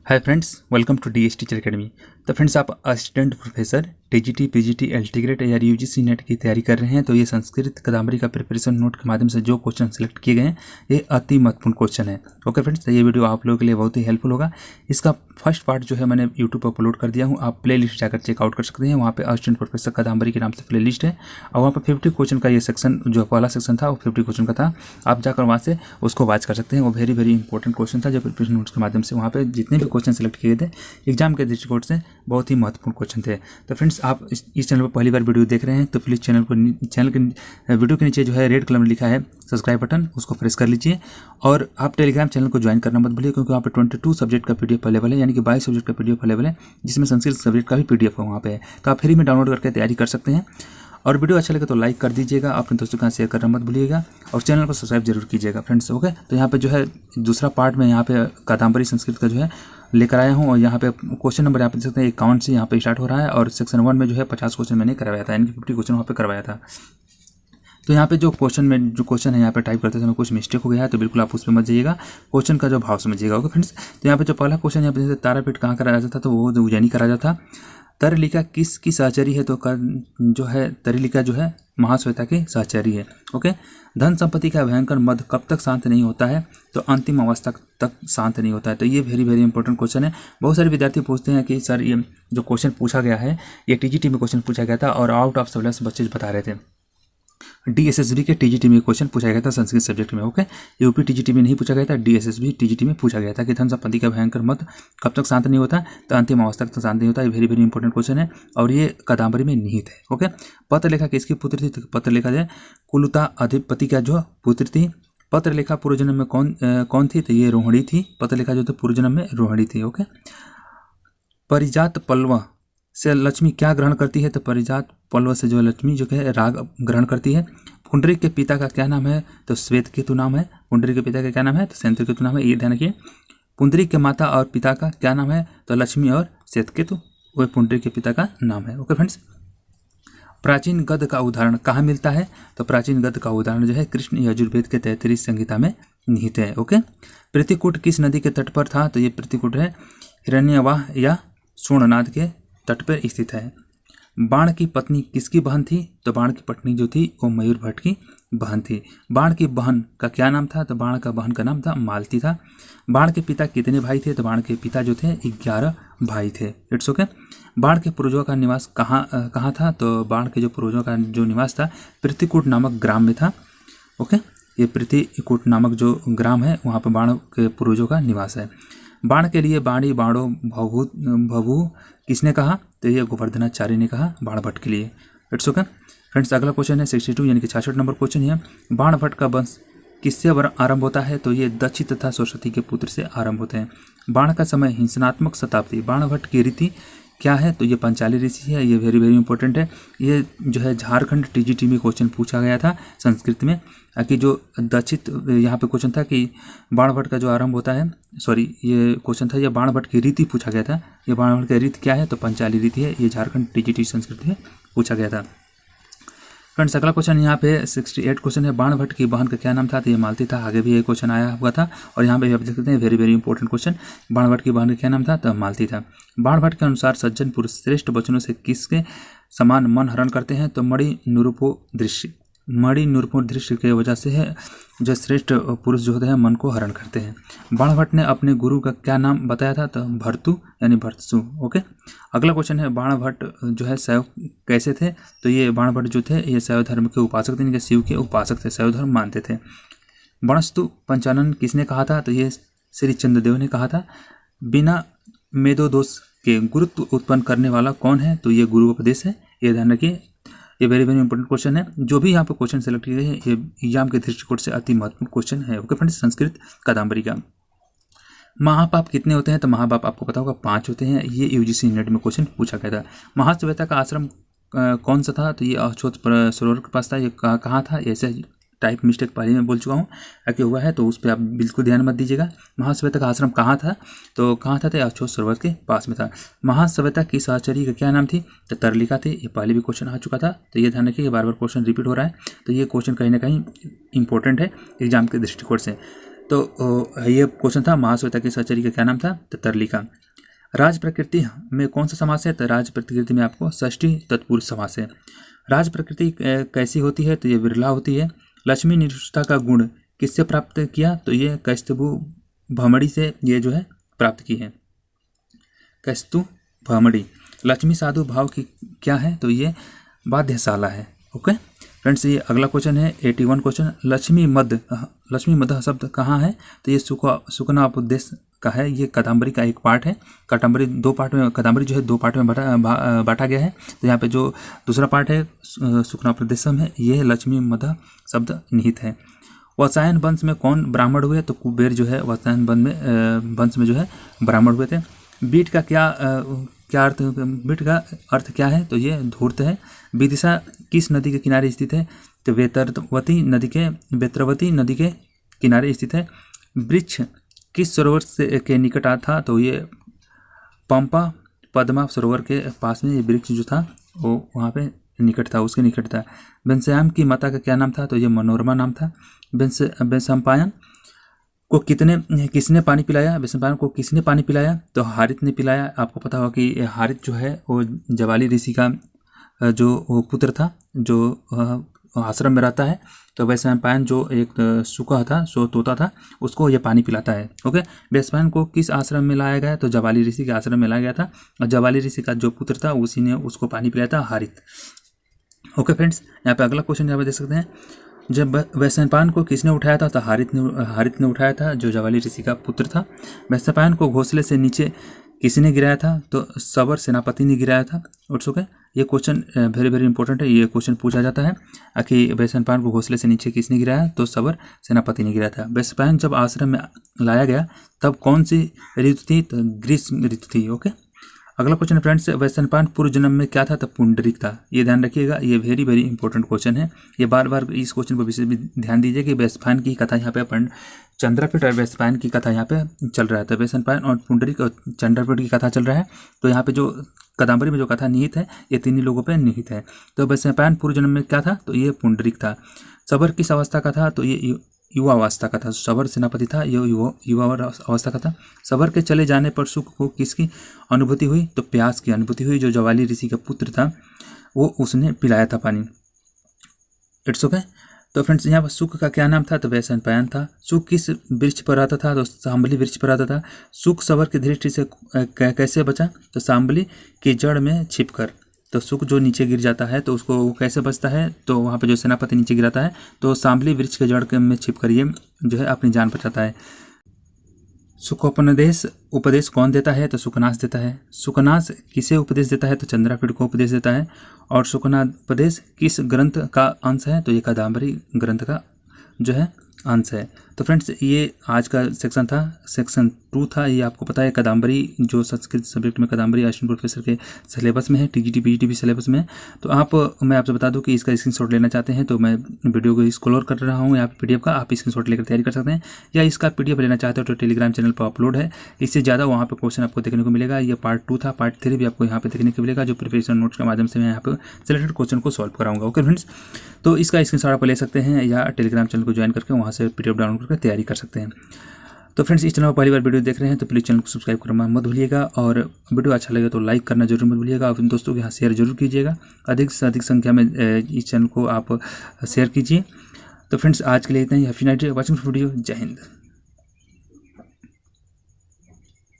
Hi friends, welcome to D S teacher academy. तो friends, आप assistant professor TGT, PGT, LT grade या UGC net की तैयारी कर रहे हैं तो ये संस्कृत कादम्बरी का प्रिपरेशन नोट के माध्यम से जो क्वेश्चन सेलेक्ट किए गए हैं ये अति महत्वपूर्ण क्वेश्चन है। ओके फ्रेंड्स, तो ये वीडियो आप लोगों के लिए बहुत ही हेल्पफुल होगा। इसका फर्स्ट पार्ट जो है मैंने यूट्यूब पर अपलोड कर दिया हूँ, आप प्ले लिस्ट जाकर चेकआउट कर सकते हैं। वहाँ पे असिस्टेंट प्रोफेसर कादम्बरी के नाम से प्ले लिस्ट है और वहाँ पर 50 क्वेश्चन का ये सेक्शन जो पहला सेक्शन था वो 50 क्वेश्चन का था। आप जाकर वहाँ से उसको वॉच कर सकते हैं। वो वेरी वेरी इंपॉर्टेंट क्वेश्चन था जो प्रिपरेशन नोट्स के माध्यम से वहाँ पे जितने भी क्वेश्चन सेलेक्ट किए थे एग्जाम के दृष्टिकोण से बहुत ही महत्वपूर्ण क्वेश्चन थे। तो फ्रेंड्स, आप इस चैनल पर पहली बार वीडियो देख रहे हैं तो प्लीज़ चैनल के वीडियो के नीचे जो है रेड कलर में लिखा है सब्सक्राइब बटन, उसको प्रेस कर लीजिए। और आप टेलीग्राम चैनल को ज्वाइन करना मत भूलिए क्योंकि वहाँ पे 22 सब्जेक्ट का पीडीएफ अवेलेबल है, यानी कि 22 सब्जेक्ट का पीडीएफ अवेलेबल है जिसमें संस्कृत सब्जेक्ट का भी पीडीएफ है वहाँ पे। तो आप फ्री में डाउनलोड करके तैयारी कर सकते हैं। और वीडियो अच्छा लगे तो लाइक कर दीजिएगा, अपने दोस्तों के साथ शेयर करना मत भूलिएगा और चैनल को सब्सक्राइब जरूर कीजिएगा फ्रेंड्स। ओके, तो यहाँ पे जो है दूसरा पार्ट में यहाँ पे कादम्बरी संस्कृत का जो है लेकर आया हूँ और यहाँ पे क्वेश्चन नंबर आप देख सकते हैं 51 से यहाँ पे स्टार्ट हो रहा है और सेक्शन 1 में जो है 50 क्वेश्चन मैंने करवाया था, यानी कि 50 क्वेश्चन वहाँ पे करवाया था। तो यहाँ पे जो क्वेश्चन है यहाँ पे टाइप करते समय कुछ मिस्टेक हो गया है तो बिल्कुल आप उस पर मत जाइएगा, क्वेश्चन का जो भाव समझिएगा। ओके फ्रेंड्स, तो यहाँ पे जो पहला क्वेश्चन यहाँ पे तारापीठ कहाँ कराया जाता था तो वो उज्जैनी कराया जाता। तरलिका किसकी सहचरी है तो जो है तरलिका जो है महाश्वेता की सहचरी है। ओके, धन संपत्ति का भयंकर मद कब तक शांत नहीं होता है तो अंतिम अवस्था तक शांत नहीं होता है। तो ये वेरी वेरी इंपॉर्टेंट क्वेश्चन है। बहुत सारे विद्यार्थी पूछते हैं कि सर ये जो क्वेश्चन पूछा गया है ये टीजीटी में क्वेश्चन पूछा गया था और आउट ऑफ सिलेबस बच्चे बता रहे थे। डीएसएसबी के टीजीटी में क्वेश्चन पूछा गया था संस्कृत सब्जेक्ट में। ओके, यूपी टीजीटी में नहीं पूछा गया था, डीएसएसबी टीजीटी में पूछा गया था कि धन संपत्ति का भयंकर मद कब तक शांत नहीं होता तो अंतिम अवस्था तक शांत नहीं होता। ये वेरी वेरी इंपॉर्टेंट क्वेश्चन है और ये कादम्बरी में निहित है। ओके, पत्रलेखा किसकी पुत्र थी तो पत्रलेखा जो कुलुता अधिपति का जो पुत्र थी। पत्रलेखा पूर्व जन्म में कौन थी तो ये रोहिणी थी। पत्रलेखा जो थी पूर्व जन्म में रोहिणी थी। ओके, परिजात पल्लव से लक्ष्मी क्या ग्रहण करती है तो परिजात पल्लव से जो लक्ष्मी जो है राग ग्रहण करती है। पुंडरीक के पिता का क्या नाम है तो श्वेत केतु नाम है। पुंडरीक के पिता का क्या नाम है तो श्वेत केतु नाम है, ये ध्यान रखिए। पुंडरीक के माता और पिता का क्या नाम है तो लक्ष्मी और श्वेत केतु, वह पुंडरीक के पिता का नाम है। ओके फ्रेंड्स, प्राचीन गद्य का उदाहरण कहाँ मिलता है तो प्राचीन गद्य का उदाहरण जो है कृष्ण यजुर्वेद के 33 संहिता में निहित है। ओके, प्रतिकूट किस नदी के तट पर था तो ये प्रतिकूट है हिरण्यवाह या सोमनाथ के तट पर स्थित है। बाण की पत्नी किसकी बहन थी तो बाण की पत्नी जो थी वो मयूर भट्ट की बहन थी। बाण की बहन का क्या नाम था तो बाण का बहन का नाम था मालती था। बाण के पिता कितने भाई थे तो बाण के पिता जो थे 11 भाई थे। It's okay. बाण के पूर्वजों का निवास कहाँ था तो बाण के जो पूर्वजों का जो निवास था प्रतिकूट नामक ग्राम में था। ओके, ये प्रतिकूट नामक जो ग्राम है वहाँ पर बाण के पूर्वजों का निवास है। बाण के लिए बाणी बाणो भभू किसने कहा तो ये गोवर्धनाचार्य ने कहा बाण भट्ट के लिए। इट्स ओके फ्रेंड्स, अगला क्वेश्चन है 62 यानी कि 66 नंबर क्वेश्चन है। बाण भट्ट का वंश किससे आरंभ होता है तो ये दक्षी तथा सरस्वती के पुत्र से आरंभ होते हैं। बाण का समय हिंसनात्मक शताब्दी। बाण भट्ट की रीति क्या है तो ये पंचाली ऋषि है। ये वेरी वेरी इंपॉर्टेंट है। ये जो है झारखंड टीजीटी में क्वेश्चन पूछा गया था संस्कृत में कि जो दक्षित यहाँ पे क्वेश्चन था कि बाण भट्ट का जो आरंभ होता है, सॉरी ये क्वेश्चन था, ये बाण भट्ट की रीति पूछा गया था। ये बाण भट्ट की रीति क्या है तो पंचाली रीति है। ये झारखंड टीजीटी संस्कृत में पूछा गया था। फ्रेंड्स, अगला क्वेश्चन यहाँ पे 68 क्वेश्चन है। बाण भट्ट की बहन का क्या नाम था तो ये मालती था। आगे भी ये क्वेश्चन आया हुआ था और यहाँ पे आप देख सकते हैं वेरी वेरी इंपॉर्टेंट क्वेश्चन। बाण भट्ट की बहन का क्या नाम था तो मालती था। बाण भट्ट के अनुसार सज्जन पुरुष श्रेष्ठ वचनों से किसके समान मन हरण करते हैं तो मणि निरूपो दृश्य की वजह से है जो श्रेष्ठ पुरुष जो होते हैं मन को हरण करते हैं। बाण भट्ट ने अपने गुरु का क्या नाम बताया था तो भर्तु यानी भर्तसु। ओके, अगला क्वेश्चन है बाण भट्ट जो है शैव कैसे थे तो ये बाण भट्ट जो थे ये शैव धर्म के उपासक थे, शिव के उपासक थे, शैव धर्म मानते थे। वणस्तु पंचानन किसने कहा था तो ये श्री चंद्रदेव ने कहा था। बिना मेदोदोष के गुरुत्व उत्पन्न करने वाला कौन है तो ये गुरु उपदेश है। ये ध्यान रखिए, ये वेरी वेरी इंपॉर्टेंट क्वेश्चन है। जो भी यहाँ पे क्वेश्चन सेलेक्ट किए गए हैं ये एग्जाम के दृष्टिकोण से अति महत्वपूर्ण क्वेश्चन है। ओके फ्रेंड्स, संस्कृत कादम्बरी का महापाप कितने होते हैं तो महापाप आपको पता होगा 5 होते हैं। ये यूजीसी नेट में क्वेश्चन पूछा गया था। महाश्वेता का आश्रम कौन सा था तो ये अछोत सरोवर के पास था। ये कहाँ था, ऐसे टाइप मिस्टेक पहले मैं बोल चुका हूँ कि हुआ है तो उस पर आप बिल्कुल ध्यान मत दीजिएगा। महाश्वेता का आश्रम कहाँ था तो अछोत सरोवर के पास में था। महाश्वेता की सहचरी का क्या नाम थी तो तरलिका थी। ये पहले भी क्वेश्चन आ चुका था तो ये ध्यान रखिए, बार बार क्वेश्चन रिपीट हो रहा है तो ये क्वेश्चन कहीं ना कहीं इंपॉर्टेंट है एग्जाम के दृष्टिकोण से। तो ये क्वेश्चन था, महाश्वेता की सहचरी का क्या नाम था? तो तरलिका। राज प्रकृति में कौन सा समास है? तो राज प्रकृति में आपको षष्ठी तत्पुरुष समास है। राज प्रकृति कैसी होती है? तो ये विरला होती है। लक्ष्मी निष्ठा का गुण किससे प्राप्त किया? तो ये कस्तु भमड़ी से ये जो है प्राप्त की है, कस्तु भमड़ी। लक्ष्मी साधु भाव की क्या है? तो ये बाध्यशाला है। ओके फ्रेंड्स, ये अगला क्वेश्चन है 81 क्वेश्चन। लक्ष्मी मध्य शब्द कहाँ है? तो ये सुकना उपदेश का है। ये कादम्बरी का एक पार्ट है। कादम्बरी जो है दो पार्ट में बांटा गया है। तो यहाँ पे जो दूसरा पार्ट है सुकनापदेशम है, ये लक्ष्मी मध्य शब्द निहित है। वत्सायन वंश में कौन ब्राह्मण हुए? तो कुबेर जो है वत्सायन वंश में जो है ब्राह्मण हुए थे। बीट का क्या अर्थ? बीट का अर्थ क्या है? तो ये धूर्त है। विदिशा किस नदी के किनारे स्थित है? तो वेत्रवती नदी के किनारे स्थित है। वृक्ष किस सरोवर के निकट था? तो ये पंपा पद्मा सरोवर के पास में ये वृक्ष जो था वो वहाँ पे निकट था, उसके निकट था। बेंश्याम की माता का क्या नाम था? तो ये मनोरमा नाम था। बेंशम्पायन को किसने पानी पिलाया? बेंशम्पायन को किसने पानी पिलाया? तो हारित ने पिलाया। आपको पता होगा कि हारित जो है वो जवाली ऋषि का जो वो पुत्र था, जो आश्रम में रहता है। तो वैशंपायन जो एक सूखा था, सो तोता था, उसको ये पानी पिलाता है। ओके, वैशंपायन को किस आश्रम में लाया गया? तो जवाली ऋषि के आश्रम में लाया गया था, और जवाली ऋषि का जो पुत्र था उसी ने उसको पानी पिलाया था, हारित। ओके फ्रेंड्स, यहाँ पे अगला क्वेश्चन यहाँ पे देख सकते हैं। जब वैशंपायन को किसने उठाया था? तो हारित ने उठाया था, जो जवाली ऋषि का पुत्र था। वैशंपायन को घोंसले से नीचे किसने गिराया था? तो सवर सेनापति ने गिराया था। उट्स ओके, ये क्वेश्चन वेरी वेरी इंपॉर्टेंट है। ये क्वेश्चन पूछा जाता है कि वैशंपायन को घोंसले से नीचे किसने गिराया? तो सवर सेनापति ने गिराया था। वैशंपायन जब आश्रम में लाया गया तब कौन सी ऋतु थी? तो ग्रीष्म ऋतु थी। ओके, अगला क्वेश्चन है फ्रेंड्स, वैशंपायन पूर्व जन्म में क्या था? तो पुंडरीक था। ये ध्यान रखिएगा, ये वेरी वेरी इंपॉर्टेंट क्वेश्चन है। ये बार बार इस क्वेश्चन पर विशेष ध्यान दीजिए कि वैशंपायन की कथा यहाँ पे अपन चंद्रपीठ और वैशंपायन की कथा यहाँ पे चल रहा है। तो वैशंपायन और पुंडरीक और चंद्रपीठ की कथा चल रहा है। तो यहाँ पे जो कादम्बरी में जो कथा निहित है, ये तीन लोगों पे निहित है। तो वैशंपायन पूर्व जन्म में क्या था? तो ये पुंडरीक था। सबर किस अवस्था का था? तो ये युवा अवस्था का था। सबर सेनापति था, ये युवा अवस्था का था। सबर के चले जाने पर सुख को किसकी अनुभूति हुई? तो प्यास की अनुभूति हुई। जो जवाली ऋषि का पुत्र था वो उसने पिलाया था पानी। It's okay. तो फ्रेंड्स, यहाँ पर सुख का क्या नाम था? तो वैशंपायन था। सुख किस वृक्ष पर आता था? तो सांबली वृक्ष पर आता था। सुख सबर की दृष्टि से कैसे बचा? तो सांबली की जड़ में छिपकर। तो सुख जो नीचे गिर जाता है तो उसको वो कैसे बचता है? तो वहाँ पे जो सेनापति नीचे गिराता है तो सांबली वृक्ष के जड़ में छिपकर ये जो है अपनी जान बचाता है। उपदेश कौन देता है? तो सुकनास देता है। सुकनास किसे उपदेश देता है? तो चंद्रपीठ को उपदेश देता है। और सुकनापदेश किस ग्रंथ का अंश है? तो ये कादम्बरी ग्रंथ का जो है अंश है। तो फ्रेंड्स, ये आज का सेक्शन था, सेक्शन 2 था। ये आपको पता है कादम्बरी जो संस्कृत सब्जेक्ट में कादम्बरी असिस्टेंट प्रोफेसर के सिलेबस में है, टीजीटी पीजीटी भी सिलेबस में है। तो मैं आपसे बता दूं कि इसका स्क्रीनशॉट लेना चाहते हैं तो मैं वीडियो को स्क्रॉल कर रहा हूँ यहाँ पे पीडीएफ का, आप स्क्रीनशॉट लेकर तैयारी कर सकते हैं। या इसका पीडीएफ लेना चाहते हो तो टेलीग्राम चैनल पर अपलोड है, इससे ज़्यादा वहाँ पर क्वेश्चन आपको देखने को मिलेगा। ये पार्ट 2 था, पार्ट 3 भी आपको यहाँ पे देखने को मिलेगा, जो प्रिपरेशन नोट्स के माध्यम से मैं यहाँ पे सिलेक्टेड क्वेश्चन को सॉल्व कराऊंगा। ओके फ्रेंड्स, तो इसका स्क्रीनशॉट आप ले सकते हैं या टेलीग्राम चैनल को ज्वाइन करके वहाँ से पीडीएफ डाउनलोड करके तैयारी कर सकते हैं। तो फ्रेंड्स, इस चैनल पर पहली बार वीडियो देख रहे हैं तो प्लीज़ चैनल को सब्सक्राइब करना मत भूलिएगा, और वीडियो अच्छा लगे तो लाइक करना जरूर मत भूलिएगा, और दोस्तों के यहाँ शेयर जरूर कीजिएगा। अधिक से अधिक संख्या में इस चैनल को आप शेयर कीजिए। तो फ्रेंड्स, आज के लिए इतना ही। Happy night, watching video. जय हिंद।